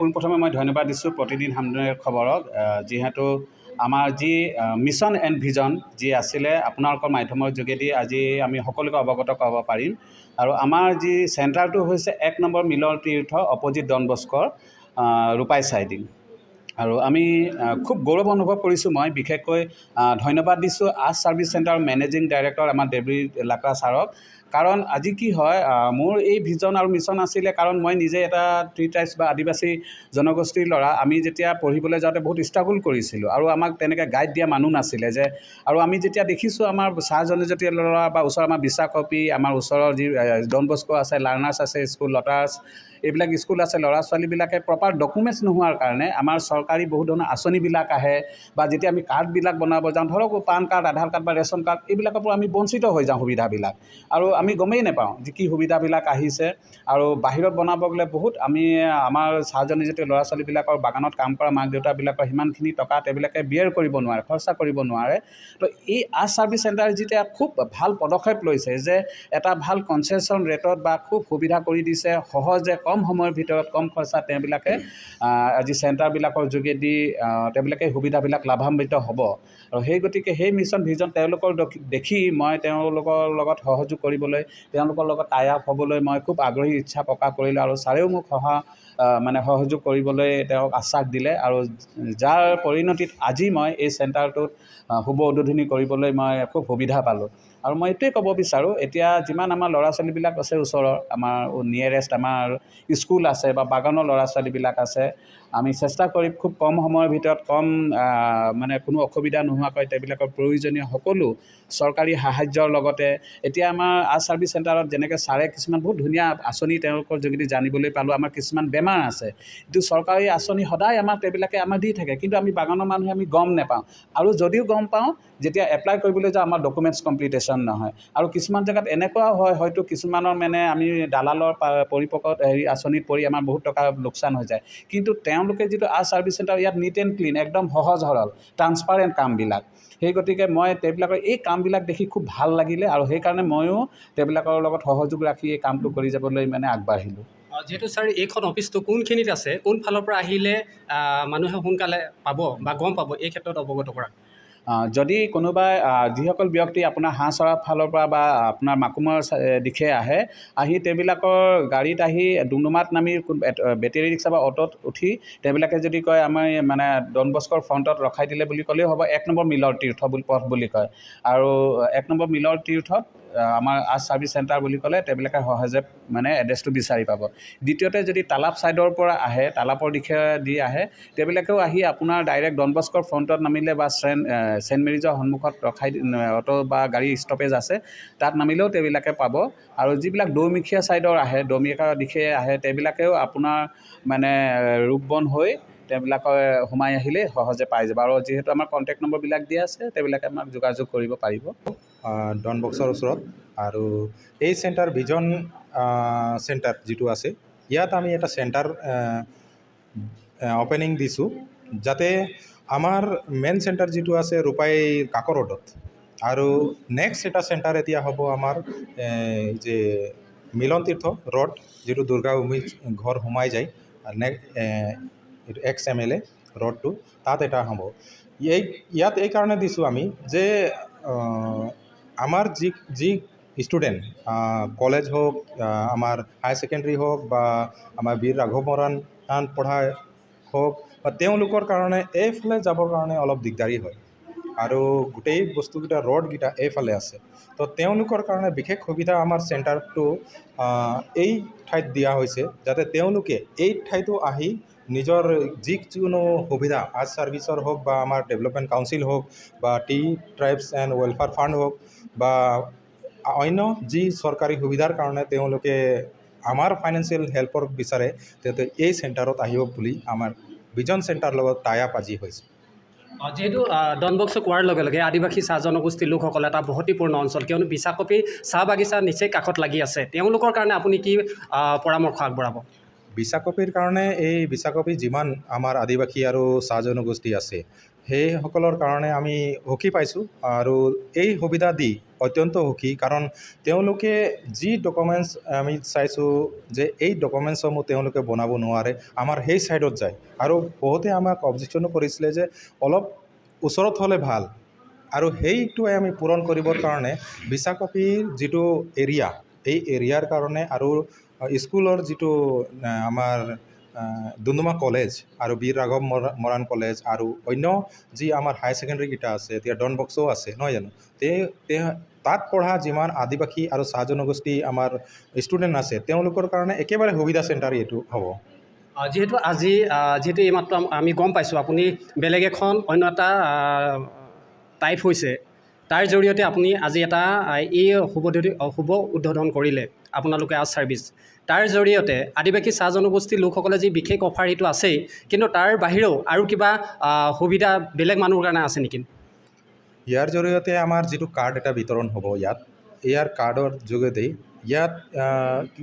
পোনপ্ৰথমে মই ধন্যবাদ দিছোঁ প্ৰতিদিন সামৰণিৰ খবৰক যিহেতু আমাৰ যি মিছন এণ্ড ভিজন যি আছিলে আপোনালোকৰ মাধ্যমৰ যোগেদি আজি আমি সকলোকে অৱগত কৰাব পাৰিম আৰু আমাৰ যি চেণ্টাৰটো হৈছে ১ নম্বৰ মিলন তীৰ্থ অপজিট ডন বস্কৰ ৰূপাই চাইডিং আৰু আমি খুব গৌৰৱ অনুভৱ কৰিছোঁ মই বিশেষকৈ ধন্যবাদ দিছোঁ আজ ছাৰ্ভিচ চেণ্টাৰ মেনেজিং ডাইৰেক্টৰ আমাৰ দেৱী লাকৰা ছাৰক কাৰণ আজি কি হয় মোৰ এই ভিজন আৰু মিছন আছিলে কাৰণ মই নিজে এটা ট্ৰি ট্ৰাইবছ বা আদিবাসী জনগোষ্ঠীৰ ল'ৰা আমি যেতিয়া পঢ়িবলৈ যাওঁতে বহুত ষ্ট্ৰাগল কৰিছিলোঁ আৰু আমাক তেনেকৈ গাইড দিয়া মানুহ নাছিলে যে আৰু আমি যেতিয়া দেখিছোঁ আমাৰ চাহ জনজাতীয় ল'ৰা বা ওচৰৰ আমাৰ বিশ্বাকপি আমাৰ ওচৰৰ যি ডন বস্কো আছে লাৰ্ণাৰ্ছ আছে স্কুল লটাৰ্ছ এইবিলাক স্কুল আছে ল'ৰা ছোৱালীবিলাকে প্ৰপাৰ ডকুমেণ্টছ নোহোৱাৰ কাৰণে আমাৰ চৰকাৰী বহুত ধৰণৰ আঁচনিবিলাক আহে বা যেতিয়া আমি কাৰ্ডবিলাক বনাব যাওঁ ধৰক পান কাৰ্ড আধাৰ কাৰ্ড বা ৰেচন কাৰ্ড এইবিলাকৰ পৰা আমি বঞ্চিত হৈ যাওঁ সুবিধাবিলাক আৰু আমি গমেই নাপাওঁ যে কি সুবিধাবিলাক আহিছে আৰু বাহিৰত বনাব গ'লে বহুত আমি আমাৰ চাহ জনজাতীয় ল'ৰা ছোৱালীবিলাকৰ বাগানত কাম কৰা মাক দেউতাকবিলাকৰ সিমানখিনি টকা তেওঁবিলাকে বিয়েৰ কৰিব নোৱাৰে খৰচা কৰিব নোৱাৰে তো এই আজ ছাৰ্ভিচ চেণ্টাৰ যেতিয়া খুব ভাল পদক্ষেপ লৈছে যে এটা ভাল কনচেশ্যন ৰেটত বা খুব সুবিধা কৰি দিছে সহজে কম সময়ৰ ভিতৰত কম খৰচাত তেওঁবিলাকে আজি চেণ্টাৰবিলাকৰ যোগেদি তেওঁবিলাকে সুবিধাবিলাক লাভান্বিত হ'ব আৰু সেই গতিকে সেই মিছন ভিজন তেওঁলোকৰ দেখি মই তেওঁলোকৰ লগত সহযোগ কৰিবলৈ তেওঁলোকৰ লগত টাই আপ হ'বলৈ মই খুব আগ্ৰহী ইচ্ছা প্ৰকাশ কৰিলোঁ আৰু ছাৰেও মোক সহযোগ কৰিবলৈ তেওঁক আশ্বাস দিলে আৰু যাৰ পৰিণতিত আজি মই এই চেণ্টাৰটোত শুভ উদ্বোধনী কৰিবলৈ মই খুব সুবিধা পালোঁ আৰু মই এইটোৱে ক'ব বিচাৰোঁ এতিয়া যিমান আমাৰ ল'ৰা ছোৱালীবিলাক আছে ওচৰৰ আমাৰ নিয়েৰেষ্ট আমাৰ স্কুল আছে বা বাগানৰ ল'ৰা ছোৱালীবিলাক আছে আমি চেষ্টা কৰিম খুব কম সময়ৰ ভিতৰত কম কোনো অসুবিধা নোহোৱাকৈ তেওঁবিলাকৰ প্ৰয়োজনীয় সকলো চৰকাৰী সাহায্যৰ লগতে এতিয়া আমাৰ আজ ছাৰ্ভিচ চেণ্টাৰত যেনেকৈ ছাৰে কিছুমান বহুত ধুনীয়া আঁচনি তেওঁলোকৰ যোগেদি জানিবলৈ পালোঁ আমাৰ কিছুমান বেমাৰ আছে কিন্তু চৰকাৰী আঁচনি সদায় আমাক তেওঁবিলাকে আমাৰ দি থাকে কিন্তু আমি বাগানৰ মানুহে আমি গম নাপাওঁ আৰু যদিও গম পাওঁ যেতিয়া এপ্লাই কৰিবলৈ যাওঁ আমাৰ ডকুমেণ্টছ কমপ্লিটেশ্যন নহয় আৰু কিছুমান জেগাত এনেকুৱাও হয় হয়তো কিছুমানৰ আমি দালালৰ পৰিপকত আঁচনিত পৰি আমাৰ বহুত টকা লোকচান হৈ যায় কিন্তু তেওঁলোকে যিটো আজ ছাৰ্ভিচ চেণ্টাৰ ইয়াত নিট এণ্ড ক্লিন একদম সহজ সৰল ট্ৰান্সপাৰেণ্ট কামবিলাক সেই গতিকে মই তেওঁবিলাকৰ এই কামবিলাক দেখি খুব ভাল লাগিলে আৰু সেইকাৰণে ময়ো তেওঁবিলাকৰ লগত সহযোগ ৰাখি এই কামটো কৰি যাবলৈ আগবাঢ়িলোঁ যিহেতু ছাৰ এইখন অফিচটো কোনখিনিত আছে কোন ফালৰ পৰা আহিলে মানুহে সোনকালে পাব বা গম পাব এই ক্ষেত্ৰত অৱগত কৰা যদি কোনোবাই যিসকল ব্যক্তি আপোনাৰ হাঁহ চৰা ফালৰ পৰা বা আপোনাৰ মাকুমৰ দিশে আহি তেওঁবিলাকৰ গাড়ীত আহি ডুমডুমাত নামি বেটেৰী ৰিক্সা বা অ'টোত উঠি তেওঁবিলাকে যদি কয় আমাৰ ডন বস্কৰ ফ্ৰণ্টত ৰখাই দিলে বুলি ক'লেও হ'ব ১ নম্বৰ মিলৰ তীৰ্থ পথ বুলি কয় আৰু ১ নম্বৰ মিলৰ তীৰ্থত আমাৰ আজ ছাৰ্ভিচ চেণ্টাৰ বুলি ক'লে তেওঁবিলাকে সহজে এড্ৰেছটো বিচাৰি পাব দ্বিতীয়তে যদি তালাপ ছাইডৰ পৰা আহে তালাপৰ দিশে দি আহে তেওঁবিলাকেও আহি আপোনাৰ ডাইৰেক্ট ডন বস্কৰ ফ্ৰণ্টত নামিলে বা চেণ্ট মেৰিজৰ সন্মুখত ৰখাই অটো বা গাড়ী ষ্টপেজ আছে তাত নামিলেও তেওঁবিলাকে পাব আৰু যিবিলাক দৌমিখীয়া ছাইডৰ আহে দৌমিখীয়া দিশে আহে তেওঁবিলাকেও আপোনাৰ ৰূপবন হৈ তেওঁবিলাকে সোমাই আহিলে সহজে পাই যাব আৰু যিহেতু আমাৰ কণ্টেক্ট নম্বৰবিলাক দিয়া আছে তেওঁবিলাকে আমাক যোগাযোগ কৰিব পাৰিব ডন বস্কৰ ওচৰত আৰু এই চেণ্টাৰ ভিজন চেণ্টাৰ যিটো আছে ইয়াত আমি এটা চেণ্টাৰ অপেনিং দিছোঁ যাতে আমাৰ মেইন চেণ্টাৰ যিটো আছে ৰূপাই কাকৰ ৰোডত আৰু নেক্সট এটা চেণ্টাৰ এতিয়া হ'ব আমাৰ যে মিলন তীৰ্থ ৰোড যিটো দুৰ্গা ঘৰ সোমাই যায় XMLA ৰোডটো তাত এটা হ'ব ইয়াত এই কাৰণে দিছোঁ আমি যে আমাৰ যি ষ্টুডেণ্ট কলেজ হওক আমাৰ হায়াৰ ছেকেণ্ডেৰী হওক বা আমাৰ বীৰ ৰাঘৱ মৰাণ পঢ়া হওক বা তেওঁলোকৰ কাৰণে এইফালে যাবৰ কাৰণে অলপ দিগদাৰী হয় আৰু গোটেই বস্তুকেইটা ৰোডকেইটা এইফালে আছে তো তেওঁলোকৰ কাৰণে বিশেষ সুবিধা আমাৰ চেণ্টাৰটো এই ঠাইত দিয়া হৈছে যাতে তেওঁলোকে এই ঠাইতো আহি নিজৰ যিকোনো সুবিধা আজ ছাৰ্ভিচৰ হওক বা আমাৰ ডেভেলপমেণ্ট কাউন্সিল হওক বা T tribes and welfare fund হওক বা অন্য যি চৰকাৰী সুবিধাৰ কাৰণে তেওঁলোকে আমাৰ ফাইনেন্সিয়েল হেল্পৰ বিচাৰে তেন্তে এই চেণ্টাৰত আহিব বুলি আমাৰ ভিজন চেণ্টাৰৰ লগত টাই আপ আজি হৈছে যিহেতু ডন বস্ক কোৱাৰ লগে লগে আদিবাসী চাহ জনগোষ্ঠীৰ লোকসকল এটা বসতিপূৰ্ণ অঞ্চল কিয়নো বিশ্বাকপি চাহ বাগিচা নিচেই কাষত লাগি আছে তেওঁলোকৰ কাৰণে আপুনি কি পৰামৰ্শ আগবঢ়াব ভিছা কপিৰ কাৰণে এই ভিছা কপি যিমান আমাৰ আদিবাসী আৰু চাহ জনগোষ্ঠী আছে সেইসকলৰ কাৰণে আমি সুখী পাইছোঁ আৰু এই সুবিধা দি অত্যন্ত সুখী কাৰণ তেওঁলোকে যি ডকুমেণ্টছ আমি চাইছোঁ যে এই ডকুমেণ্টছসমূহ তেওঁলোকে বনাব নোৱাৰে আমাৰ সেই ছাইডত যায় আৰু বহুতে আমাক অবজেকশ্যনো কৰিছিলে যে অলপ ওচৰত হ'লে ভাল আৰু সেইটোৱে আমি পূৰণ কৰিবৰ কাৰণে ভিছা কপিৰ যিটো এৰিয়া এই এৰিয়াৰ কাৰণে আৰু স্কুলৰ যিটো আমাৰ ডুমডুমা কলেজ আৰু বীৰ ৰাঘৱ মৰাণ কলেজ আৰু অন্য যি আমাৰ হায়াৰ ছেকেণ্ডেৰীকেইটা আছে এতিয়া ডন বক্সও আছে নহয় জানো তাত পঢ়া যিমান আদিবাসী আৰু চাহ জনগোষ্ঠী আমাৰ ষ্টুডেণ্ট আছে তেওঁলোকৰ কাৰণে একেবাৰে সুবিধা চেণ্টাৰ এইটো হ'ব। যিহেতু আজি যিহেতু এইমাত্ৰ আমি গম পাইছোঁ আপুনি বেলেগ এখন অন্য এটা টাইপ হৈছে তাৰ জৰিয়তে আপুনি আজি এটা এই শুভ উদ্বোধন কৰিলে আপোনালোকে আজ ছাৰ্ভিচ তাৰ জৰিয়তে আদিবাসী চাহ জনগোষ্ঠীৰ লোকসকলে যি বিশেষ অফাৰ সেইটো আছেই কিন্তু তাৰ বাহিৰেও আৰু কিবা সুবিধা বেলেগ মানুহৰ কাৰণে আছে নেকি? ইয়াৰ জৰিয়তে আমাৰ যিটো কাৰ্ড এটা বিতৰণ হ'ব ইয়াৰ কাৰ্ডৰ যোগেদি ইয়াত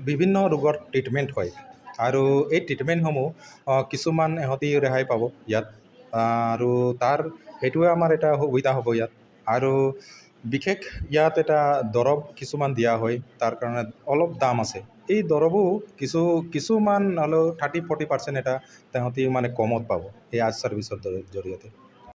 বিভিন্ন ৰোগৰ ট্ৰিটমেণ্ট হয় আৰু এই ট্ৰিটমেণ্টসমূহ কিছুমান ইহঁতি ৰেহাই পাব ইয়াত আৰু তাৰ সেইটোৱে আমাৰ এটা সুবিধা হ'ব ইয়াত আৰু বিশেষ ইয়াত এটা দৰৱ কিছুমান দিয়া হয় তাৰ কাৰণে অলপ দাম আছে এই দৰৱো কিছুমান হ'লেও 30-40% এটা তাহাঁতি মানে কমত পাব এই আজ ছাৰ্ভিচৰ জৰিয়তে।